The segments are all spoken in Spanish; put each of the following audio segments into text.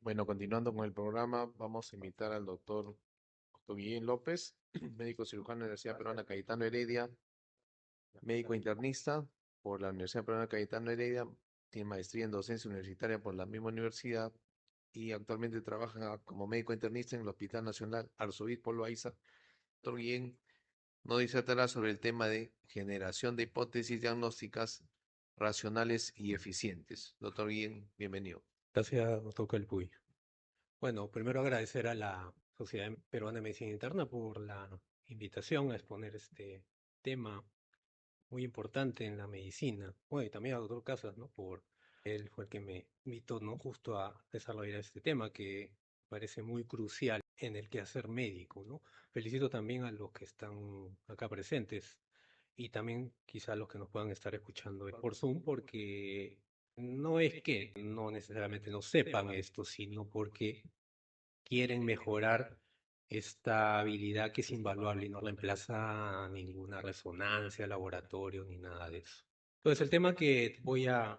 Bueno, continuando con el programa, vamos a invitar al doctor Guillén López, médico cirujano de la Universidad Peruana Cayetano Heredia, médico internista por la Universidad Peruana Cayetano Heredia, tiene maestría en docencia universitaria por la misma universidad y actualmente trabaja como médico internista en el Hospital Nacional Arzobispo Loaiza. Doctor Guillén nos disertará sobre el tema de generación de hipótesis diagnósticas racionales y eficientes. Doctor Guillén, bienvenido. Gracias, doctor Calpuy. Bueno, primero agradecer a la Sociedad Peruana de Medicina Interna por la invitación a exponer este tema muy importante en la medicina. Bueno, y también al doctor Casas, ¿no? Él fue el que me invitó, ¿no? Justo a desarrollar este tema que parece muy crucial en el quehacer médico, ¿no? Felicito también a los que están acá presentes y también quizá a los que nos puedan estar escuchando por Zoom, porque no es que no necesariamente no sepan esto, sino porque quieren mejorar esta habilidad que es invaluable y no reemplaza ninguna resonancia, laboratorio ni nada de eso. Entonces, el tema que voy a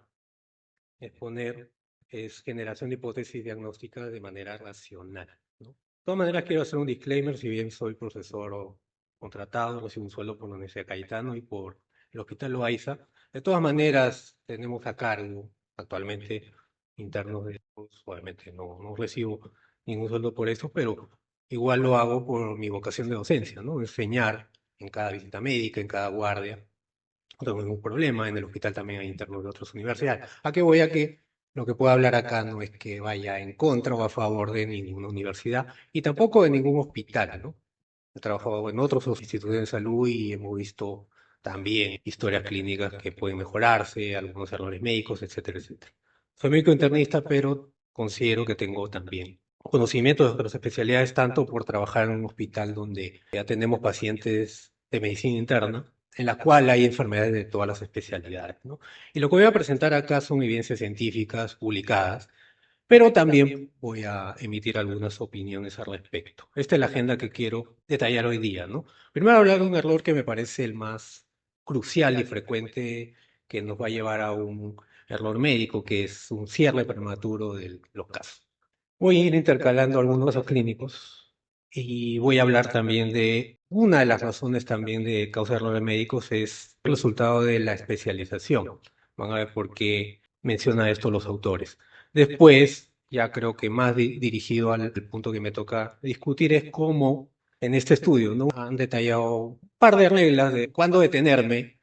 exponer es generación de hipótesis diagnósticas de manera racional, ¿no? De todas maneras, quiero hacer un disclaimer, si bien soy profesor o contratado, recibo un sueldo por la Universidad Cayetano y por el Hospital Loaiza. De todas maneras, tenemos a cargo actualmente internos de obviamente no recibo ningún sueldo por esto, pero igual lo hago por mi vocación de docencia, ¿no? Enseñar en cada visita médica, en cada guardia, no tengo ningún problema. En el hospital también hay internos de otras universidades. ¿A qué voy? A que lo que puedo hablar acá no es que vaya en contra o a favor de ninguna universidad y tampoco de ningún hospital, ¿no? He trabajado en otros institutos de salud y hemos visto también historias clínicas que pueden mejorarse, algunos errores médicos, etcétera, etcétera. Soy médico internista, pero considero que tengo también conocimientos de otras especialidades, tanto por trabajar en un hospital donde atendemos pacientes de medicina interna, en la cual hay enfermedades de todas las especialidades, ¿no? Y lo que voy a presentar acá son evidencias científicas publicadas, pero también voy a emitir algunas opiniones al respecto. Esta es la agenda que quiero detallar hoy día, ¿no? Primero hablar de un error que me parece el más crucial y frecuente, que nos va a llevar a un error médico, que es un cierre prematuro de los casos. Voy a ir intercalando algunos casos clínicos y voy a hablar también de una de las razones también de causa de errores médicos es el resultado de la especialización. Van a ver por qué menciona esto los autores. Después, ya creo que más dirigido al punto que me toca discutir es cómo en este estudio, ¿no? Han detallado un par de reglas de cuándo detenerme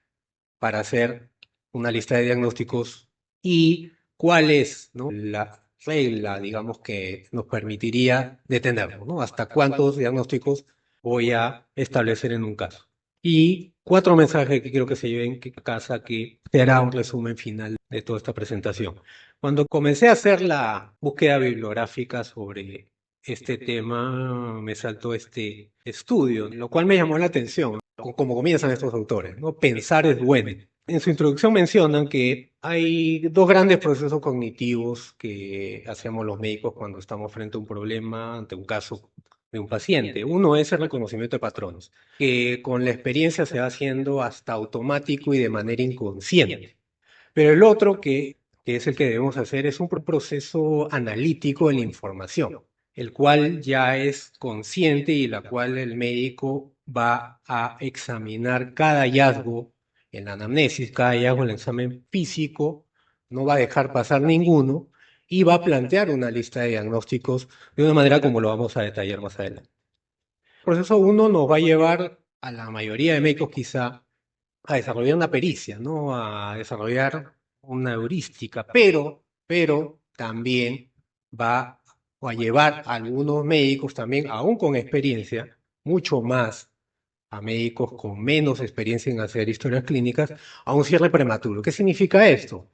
para hacer una lista de diagnósticos y cuál es, ¿no? La regla, digamos, que nos permitiría detenerlo, ¿no? Hasta cuántos diagnósticos voy a establecer en un caso. Y cuatro mensajes que quiero que se lleven a casa, que será un resumen final de toda esta presentación. Cuando comencé a hacer la búsqueda bibliográfica sobre este tema, me saltó este estudio, lo cual me llamó la atención, como comienzan estos autores, ¿no? Pensar es bueno. En su introducción mencionan que hay dos grandes procesos cognitivos que hacemos los médicos cuando estamos frente a un problema, ante un caso de un paciente. Uno es el reconocimiento de patrones, que con la experiencia se va haciendo hasta automático y de manera inconsciente. Pero el otro, que es el que debemos hacer, es un proceso analítico de la información, el cual ya es consciente y la cual el médico va a examinar cada hallazgo en la anamnesis, cada hallazgo en el examen físico, no va a dejar pasar ninguno y va a plantear una lista de diagnósticos de una manera como lo vamos a detallar más adelante. El proceso uno nos va a llevar a la mayoría de médicos quizá a desarrollar una pericia, ¿no? A desarrollar una heurística, pero también va a llevar a algunos médicos también, aún con experiencia, mucho más a médicos con menos experiencia en hacer historias clínicas, a un cierre prematuro. ¿Qué significa esto?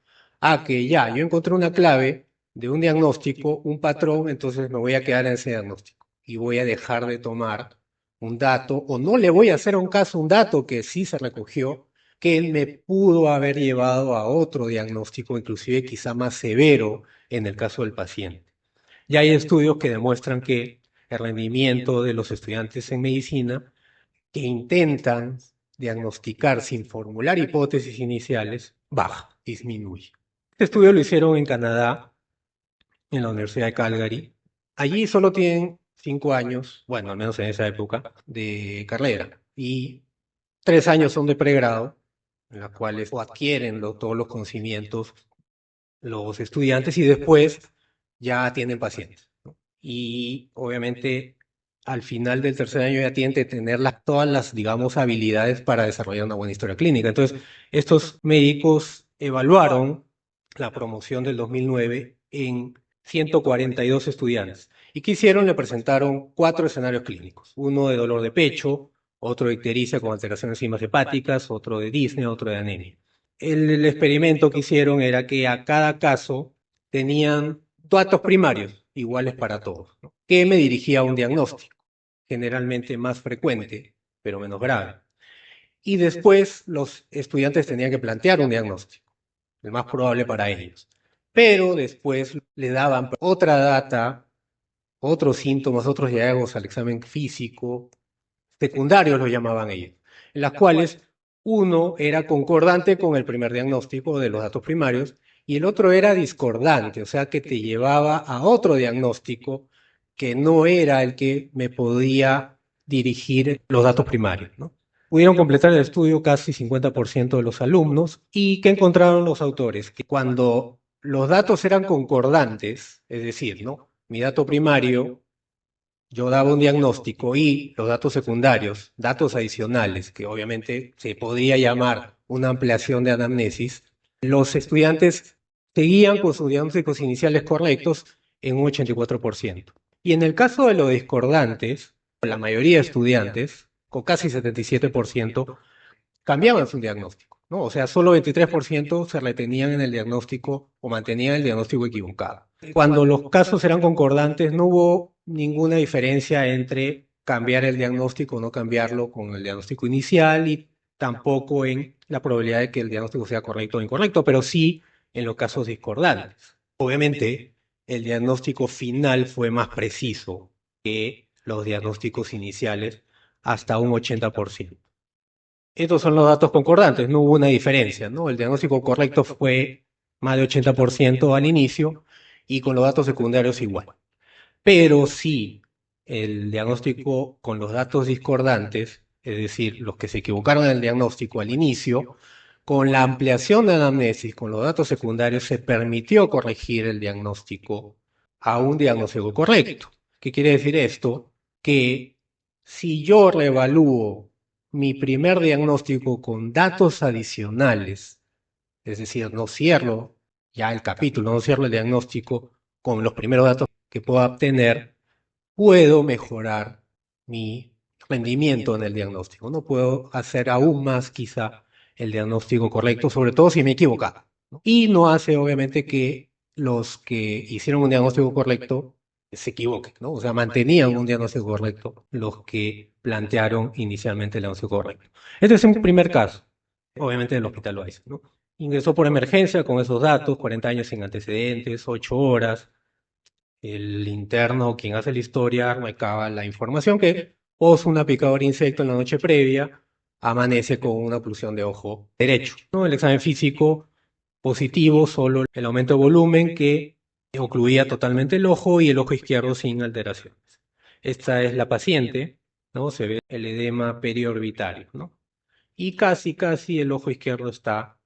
Que ya, yo encontré una clave de un diagnóstico, un patrón, entonces me voy a quedar en ese diagnóstico y voy a dejar de tomar un dato, o no le voy a hacer un caso un dato que sí se recogió, que él me pudo haber llevado a otro diagnóstico, inclusive quizá más severo en el caso del paciente. Ya hay estudios que demuestran que el rendimiento de los estudiantes en medicina que intentan diagnosticar sin formular hipótesis iniciales baja, disminuye. Este estudio lo hicieron en Canadá en la Universidad de Calgary. Allí solo tienen 5 años, bueno, al menos en esa época, de carrera. Y 3 años son de pregrado, en las cuales adquieren todos los conocimientos los estudiantes y después ya tienen pacientes, ¿no? Y obviamente al final del tercer año ya tienen que tener todas las, digamos, habilidades para desarrollar una buena historia clínica. Entonces, estos médicos evaluaron la promoción del 2009 en 142 estudiantes. ¿Y qué hicieron? Le presentaron 4 escenarios clínicos. Uno de dolor de pecho, otro de ictericia con alteraciones enzimas hepáticas, otro de disnea, otro de anemia. El experimento que hicieron era que a cada caso tenían datos primarios iguales para todos, ¿no? Que me dirigía a un diagnóstico, generalmente más frecuente, pero menos grave. Y después los estudiantes tenían que plantear un diagnóstico, el más probable para ellos. Pero después le daban otra data, otros síntomas, otros hallazgos al examen físico, secundarios lo llamaban ellos, en las cuales uno era concordante con el primer diagnóstico de los datos primarios y el otro era discordante, o sea que te llevaba a otro diagnóstico que no era el que me podía dirigir los datos primarios, ¿no? Pudieron completar el estudio casi 50% de los alumnos y ¿qué encontraron los autores? Que cuando los datos eran concordantes, es decir, ¿no? Mi dato primario yo daba un diagnóstico y los datos secundarios, datos adicionales, que obviamente se podría llamar una ampliación de anamnesis, los estudiantes seguían con sus diagnósticos iniciales correctos en un 84%. Y en el caso de los discordantes, la mayoría de estudiantes, con casi 77%, cambiaban su diagnóstico, ¿no? O sea, solo 23% se retenían en el diagnóstico o mantenían el diagnóstico equivocado. Cuando los casos eran concordantes, no hubo ninguna diferencia entre cambiar el diagnóstico o no cambiarlo con el diagnóstico inicial y tampoco en la probabilidad de que el diagnóstico sea correcto o incorrecto, pero sí en los casos discordantes. Obviamente, el diagnóstico final fue más preciso que los diagnósticos iniciales, hasta un 80%. Estos son los datos concordantes, no hubo una diferencia, ¿no? El diagnóstico correcto fue más de 80% al inicio y con los datos secundarios igual. Pero sí, el diagnóstico con los datos discordantes, es decir, los que se equivocaron en el diagnóstico al inicio, con la ampliación de anamnesis, con los datos secundarios, se permitió corregir el diagnóstico a un diagnóstico correcto. ¿Qué quiere decir esto? Que si yo reevalúo mi primer diagnóstico con datos adicionales, es decir, no cierro ya el capítulo, no cierro el diagnóstico con los primeros datos que pueda obtener, puedo mejorar mi rendimiento en el diagnóstico, ¿no? Puedo hacer aún más quizá el diagnóstico correcto, sobre todo si me he equivocado, ¿no? Y no hace obviamente que los que hicieron un diagnóstico correcto se equivoquen, ¿no? O sea, mantenían un diagnóstico correcto los que plantearon inicialmente el diagnóstico correcto. Este es un primer caso, obviamente del Hospital Loaiza, ¿no? Ingresó por emergencia con esos datos, 40 años sin antecedentes, 8 horas, el interno, quien hace la historia, recaba la información que pos una picadora de insecto en la noche previa, amanece con una oclusión de ojo derecho, ¿no? El examen físico positivo, solo el aumento de volumen que ocluía totalmente el ojo y el ojo izquierdo sin alteraciones. Esta es la paciente, ¿no? Se ve el edema periorbitario, ¿no? Y casi el ojo izquierdo está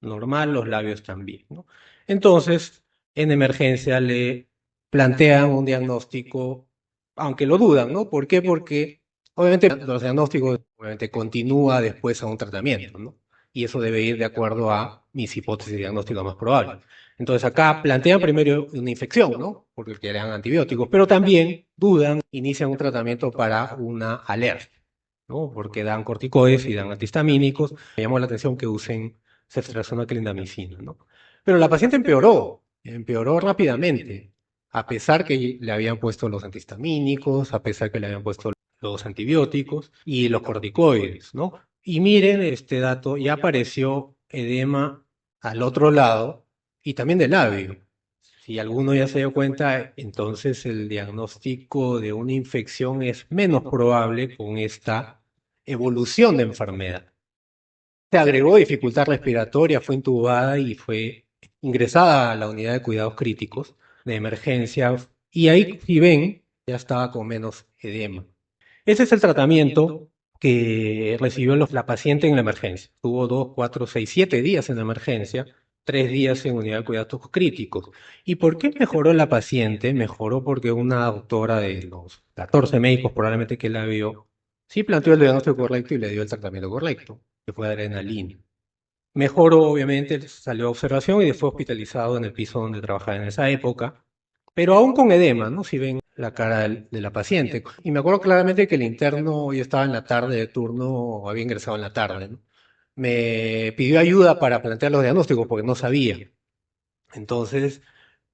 normal, los labios también, ¿no? Entonces, en emergencia le plantean un diagnóstico, aunque lo dudan, ¿no? ¿Por qué? Porque obviamente los diagnósticos obviamente continúa después a un tratamiento, ¿no? Y eso debe ir de acuerdo a mis hipótesis diagnósticas más probables. Entonces acá plantean primero una infección, ¿no? Porque querían antibióticos, pero también dudan, inician un tratamiento para una alergia, ¿no? Porque dan corticoides y dan antihistamínicos. Me llamó la atención que usen ceftriaxona clindamicina, ¿no? Pero la paciente empeoró rápidamente, a pesar que le habían puesto los antihistamínicos, a pesar que le habían puesto los antibióticos y los corticoides, ¿no? Y miren este dato, ya apareció edema al otro lado y también del labio. Si alguno ya se dio cuenta, entonces el diagnóstico de una infección es menos probable con esta evolución de enfermedad. Se agregó dificultad respiratoria, fue intubada y fue ingresada a la unidad de cuidados críticos de emergencia y ahí, si ven, ya estaba con menos edema. Ese es el tratamiento que recibió la paciente en la emergencia. Tuvo 2, 4, 6, 7 días en la emergencia, 3 días en unidad de cuidados críticos. ¿Y por qué mejoró la paciente? Mejoró porque una doctora de los 14 médicos probablemente que la vio, sí planteó el diagnóstico correcto y le dio el tratamiento correcto, que fue adrenalina. Mejoró, obviamente, salió a observación y fue hospitalizado en el piso donde trabajaba en esa época, pero aún con edema, ¿no? Si ven la cara de la paciente. Y me acuerdo claramente que el interno, yo estaba en la tarde de turno, había ingresado en la tarde, ¿no? Me pidió ayuda para plantear los diagnósticos porque no sabía. Entonces,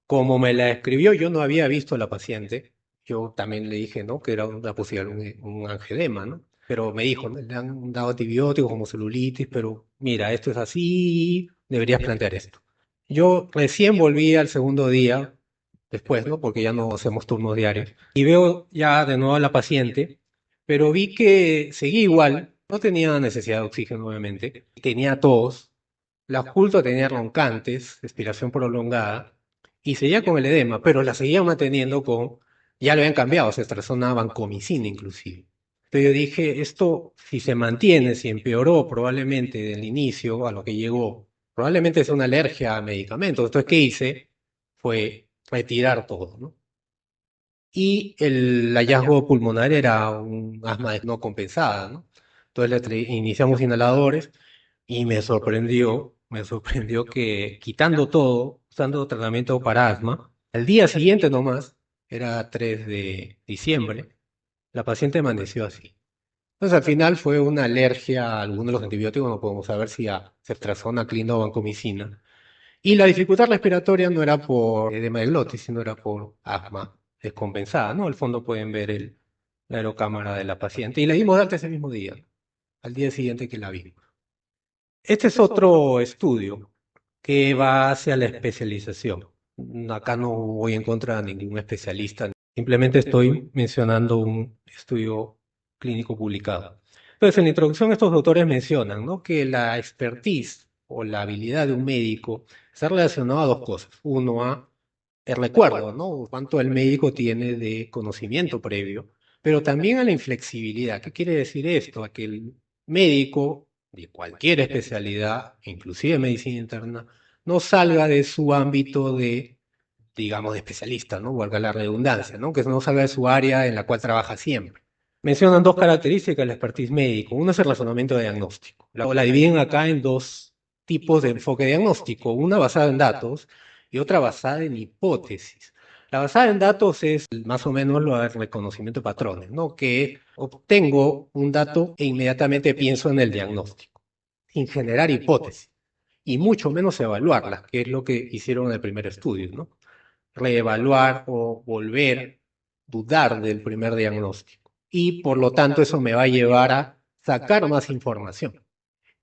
como me la escribió, yo no había visto a la paciente. Yo también le dije, ¿no? Que era una posibilidad, un angedema, ¿no? Pero me dijo, ¿no? Le han dado antibióticos como celulitis, pero mira, esto es así, deberías plantear esto. Yo recién volví al segundo día, después, ¿no? Porque ya no hacemos turnos diarios. Y veo ya de nuevo a la paciente, pero vi que seguía igual, no tenía necesidad de oxígeno, obviamente, tenía tos, la oculto tenía roncantes, respiración prolongada, y seguía con el edema, pero la seguía manteniendo con, ya lo habían cambiado, se trazó una vancomicina inclusive. Entonces yo dije, esto si se mantiene, si empeoró probablemente del inicio a lo que llegó, probablemente sea una alergia a medicamentos. Entonces, ¿qué hice? Fue retirar todo, ¿no? Y el hallazgo pulmonar era un asma no compensada, ¿no? Entonces iniciamos inhaladores y me sorprendió que quitando todo, usando tratamiento para asma, al día siguiente nomás, era 3 de diciembre, la paciente amaneció así. Entonces al final fue una alergia a alguno de los antibióticos, no podemos saber si a ceftriaxona, clina o vancomicina. Y la dificultad respiratoria no era por edema de glotis, sino era por asma descompensada, ¿no? Al fondo pueden ver la aerocámara de la paciente. Y le dimos de alta ese mismo día, al día siguiente que la vimos. Este es otro estudio que va hacia la especialización. Acá no voy en contra de ningún especialista, simplemente estoy mencionando un estudio clínico publicado. Entonces, en la introducción estos autores mencionan, ¿no? Que la expertise o la habilidad de un médico está relacionada a dos cosas. Uno, a el recuerdo, ¿no? Cuánto el médico tiene de conocimiento previo, pero también a la inflexibilidad. ¿Qué quiere decir esto? A que el médico de cualquier especialidad, inclusive medicina interna, no salga de su ámbito de, digamos, de especialista, ¿no? Valga la redundancia, ¿no? Que no salga de su área en la cual trabaja siempre. Mencionan dos características del expertise médico. Uno es el razonamiento diagnóstico. La dividen acá en dos tipos de enfoque diagnóstico, una basada en datos y otra basada en hipótesis. La basada en datos es más o menos lo del reconocimiento de patrones, ¿no? Que obtengo un dato e inmediatamente pienso en el diagnóstico, sin generar hipótesis, y mucho menos evaluarlas, que es lo que hicieron en el primer estudio, ¿no? Reevaluar o volver, dudar del primer diagnóstico. Y por lo tanto eso me va a llevar a sacar más información.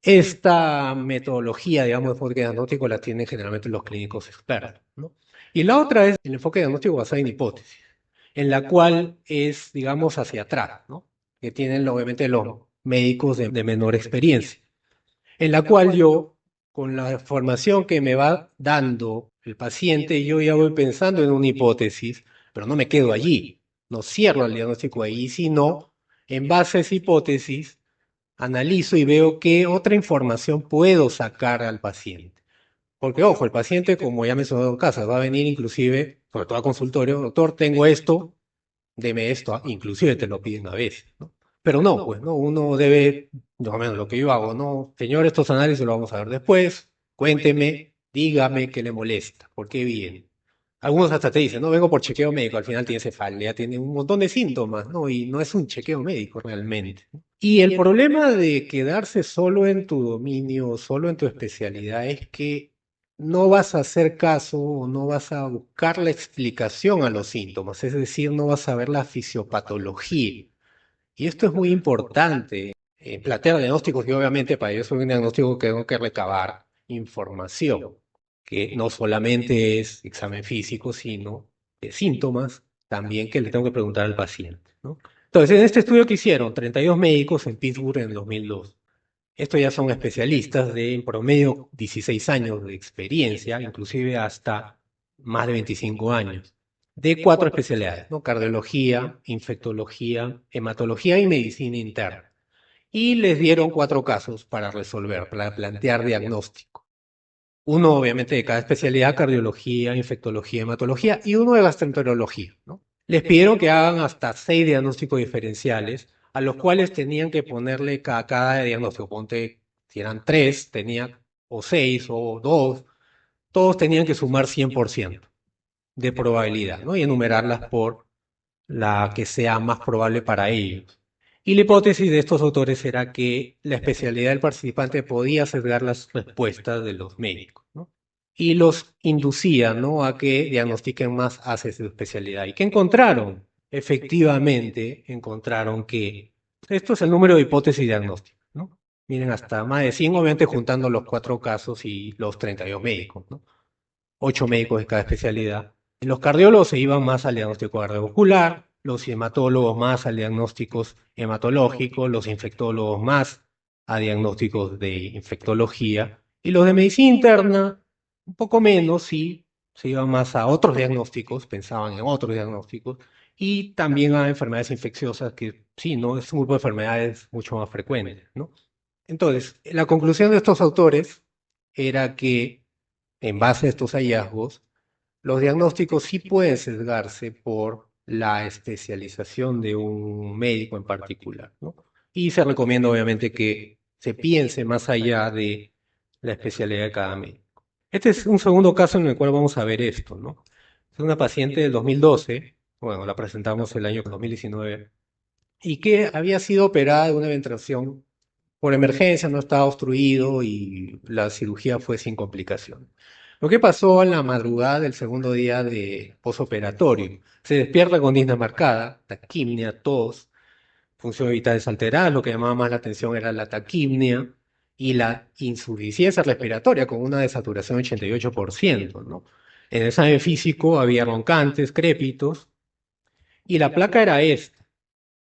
Esta metodología, digamos, de enfoque diagnóstico la tienen generalmente los clínicos expertos, ¿no? Y la otra es el enfoque diagnóstico basado en hipótesis, en la cual es, digamos, hacia atrás, ¿no? Que tienen obviamente los médicos de menor experiencia, en la cual yo, con la formación que me va dando el paciente, yo ya voy pensando en una hipótesis, pero no me quedo allí, no cierro el diagnóstico ahí, sino en base a esa hipótesis analizo y veo qué otra información puedo sacar al paciente. Porque, ojo, el paciente, como ya mencionado en casa, va a venir inclusive, sobre todo a consultorio, doctor, tengo esto, deme esto, inclusive te lo piden a veces, ¿no? Pero no, pues, ¿no? Uno debe, más o menos lo que yo hago, ¿no? Señor, estos análisis lo vamos a ver después, cuénteme, dígame qué le molesta, por qué viene. Algunos hasta te dicen, no, vengo por chequeo médico, al final tiene cefalea, tiene un montón de síntomas, ¿no? Y no es un chequeo médico realmente, ¿no? Y el problema de quedarse solo en tu dominio, solo en tu especialidad, es que no vas a hacer caso o no vas a buscar la explicación a los síntomas, es decir, no vas a ver la fisiopatología. Y esto es muy importante. Plantear diagnósticos y obviamente para ello es un diagnóstico que tengo que recabar información, que no solamente es examen físico, sino de síntomas también que le tengo que preguntar al paciente, ¿no? Entonces, en este estudio que hicieron 32 médicos en Pittsburgh en 2002, estos ya son especialistas de en promedio 16 años de experiencia, inclusive hasta más de 25 años, de 4 especialidades, ¿no? Cardiología, infectología, hematología y medicina interna. Y les dieron 4 casos para resolver, para plantear diagnóstico. Uno, obviamente, de cada especialidad: cardiología, infectología, hematología, y uno de gastroenterología, ¿no? Les pidieron que hagan hasta 6 diagnósticos diferenciales, a los cuales tenían que ponerle cada diagnóstico. Ponte, si eran 3, tenía, o 6, o 2, todos tenían que sumar 100% de probabilidad, ¿no? Y enumerarlas por la que sea más probable para ellos. Y la hipótesis de estos autores era que la especialidad del participante podía sesgar las respuestas de los médicos, ¿no? Y los inducía, ¿no?, a que diagnostiquen más hacia su especialidad. ¿Y qué encontraron? Efectivamente, encontraron que esto es el número de hipótesis diagnósticas, ¿no? Miren, hasta más de 100, obviamente juntando los 4 casos y los 32 médicos, ¿no? 8 médicos de cada especialidad. Los cardiólogos se iban más al diagnóstico cardiovascular, los hematólogos más al diagnósticos hematológicos, los infectólogos más a diagnósticos de infectología, y los de medicina interna un poco menos, sí, se iban más a otros diagnósticos, pensaban en otros diagnósticos, y también a enfermedades infecciosas, que sí, ¿no?, es un grupo de enfermedades mucho más frecuentes, ¿no? Entonces, la conclusión de estos autores era que, en base a estos hallazgos, los diagnósticos sí pueden sesgarse por la especialización de un médico en particular, ¿no? Y se recomienda, obviamente, que se piense más allá de la especialidad de cada médico. Este es un segundo caso en el cual vamos a ver esto, ¿no? Es una paciente del 2012, bueno, la presentamos el año 2019, y que había sido operada de una ventración por emergencia, no estaba obstruido y la cirugía fue sin complicación. Lo que pasó en la madrugada del segundo día de posoperatorio: se despierta con disnea marcada, taquimnia, tos, función vital desalterada. Lo que llamaba más la atención era la taquimnia y la insuficiencia respiratoria, con una desaturación de 88%, ¿no? En el examen físico había roncantes, crépitos, y la placa era esta.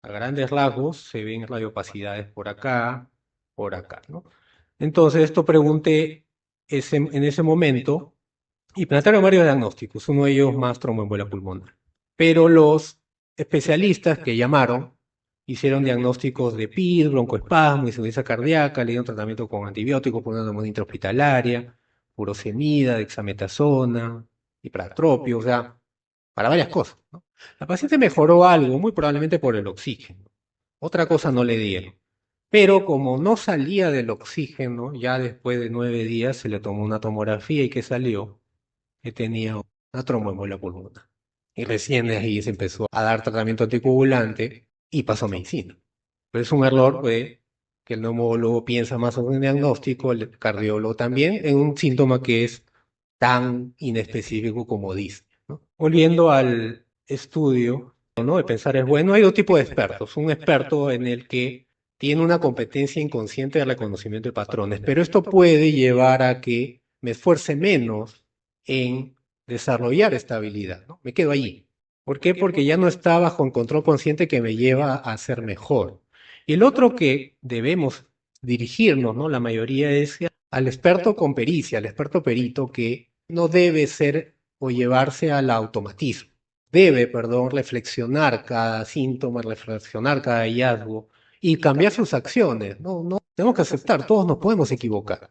A grandes rasgos se ven radiopacidades por acá, ¿no? Entonces, esto pregunté en ese momento, y plantearon varios diagnósticos, uno de ellos más tromboembolia pulmonar. Pero los especialistas que llamaron hicieron diagnósticos de PID, broncoespasmo, insuficiencia cardíaca, le dieron tratamiento con antibióticos por una neumonía intrahospitalaria, furosemida, dexametasona, hipertropio, o sea, para varias cosas, ¿no? La paciente mejoró algo, muy probablemente por el oxígeno. Otra cosa no le dieron. Pero como no salía del oxígeno, ya después de 9 días se le tomó una tomografía y que salió que tenía una tromboembolia pulmonar. Y recién de ahí se empezó a dar tratamiento anticoagulante y pasó a medicina. Pero es un error, pues, que el neumólogo piensa más en un diagnóstico, el cardiólogo también, en un síntoma que es tan inespecífico como dice, ¿no? Volviendo al estudio, ¿no?, de pensar es bueno, hay dos tipos de expertos. Un experto en el que tiene una competencia inconsciente de reconocimiento de patrones, pero esto puede llevar a que me esfuerce menos en desarrollar esta habilidad, ¿no? Me quedo allí. ¿Por qué? Porque ya no está bajo un control consciente que me lleva a ser mejor. Y el otro que debemos dirigirnos, ¿no?, la mayoría, es al experto con pericia, al experto perito, que no debe ser o llevarse al automatismo. Debe, perdón, reflexionar cada síntoma, reflexionar cada hallazgo y cambiar sus acciones. No, no, tenemos que aceptar, todos nos podemos equivocar.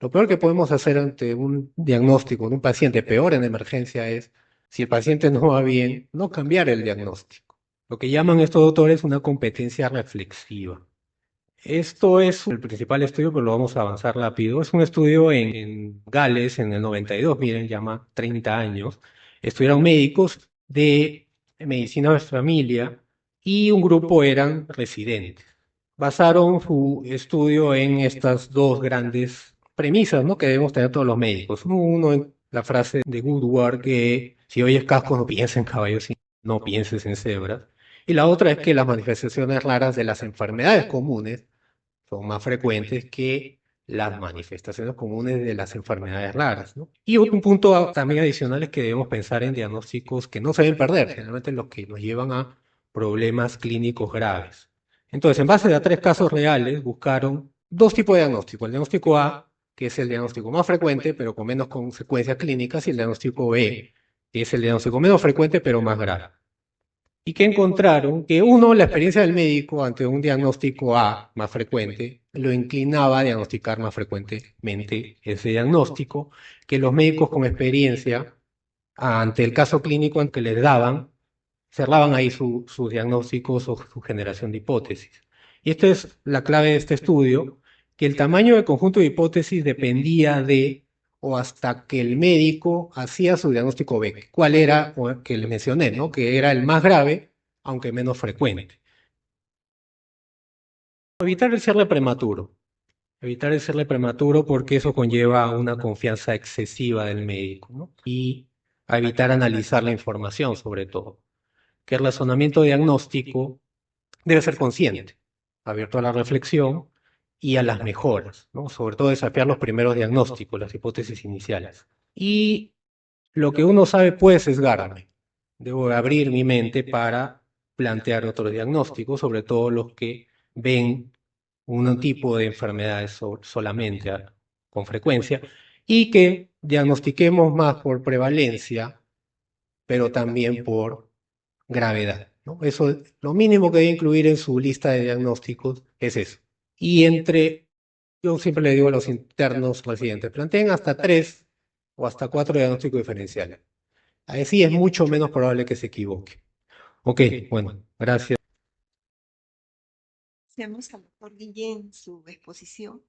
Lo peor que podemos hacer ante un diagnóstico de un paciente, peor en emergencia, es, si el paciente no va bien, no cambiar el diagnóstico. Lo que llaman estos doctores una competencia reflexiva. Esto es el principal estudio, pero lo vamos a avanzar rápido. Es un estudio en Gales en el 92, miren, llama 30 años. Estudiaron médicos de medicina de familia y un grupo eran residentes. Basaron su estudio en estas dos grandes premisas, ¿no?, que debemos tener todos los médicos. Uno, en la frase de Woodward, que si oyes cascos no pienses en caballos, no pienses en cebras. Y la otra es que las manifestaciones raras de las enfermedades comunes son más frecuentes que las manifestaciones comunes de las enfermedades raras, ¿no? Y un punto también adicional es que debemos pensar en diagnósticos que no se deben perder, generalmente los que nos llevan a problemas clínicos graves. Entonces, en base a 3 casos reales, buscaron 2 tipos de diagnóstico: el diagnóstico A, que es el diagnóstico más frecuente, pero con menos consecuencias clínicas, y el diagnóstico B, que es el diagnóstico menos frecuente pero más grave. Y que encontraron que uno, la experiencia del médico ante un diagnóstico A más frecuente, lo inclinaba a diagnosticar más frecuentemente ese diagnóstico, que los médicos con experiencia ante el caso clínico en que les daban, cerraban ahí sus diagnósticos o su generación de hipótesis. Y esta es la clave de este estudio, que el tamaño del conjunto de hipótesis dependía de o hasta que el médico hacía su diagnóstico B, cuál era, o que le mencioné, ¿no? Que era el más grave, aunque menos frecuente. Evitar el cierre prematuro. Evitar el cierre prematuro porque eso conlleva una confianza excesiva del médico, ¿no? Y a evitar analizar la información, sobre todo. Que el razonamiento diagnóstico debe ser consciente, abierto a la reflexión y a las mejoras, ¿no? Sobre todo desafiar los primeros diagnósticos, las hipótesis iniciales. Y lo que uno sabe puede sesgarme. Debo abrir mi mente para plantear otros diagnósticos, sobre todo los que ven un tipo de enfermedades solamente con frecuencia y que diagnostiquemos más por prevalencia, pero también por gravedad, ¿no? Eso, lo mínimo que debe incluir en su lista de diagnósticos es eso. Y yo siempre le digo a los internos residentes, planteen hasta 3 o hasta 4 diagnósticos diferenciales. Así es mucho menos probable que se equivoque. Ok, bueno, gracias. Agradecemos al doctor Guillén su exposición.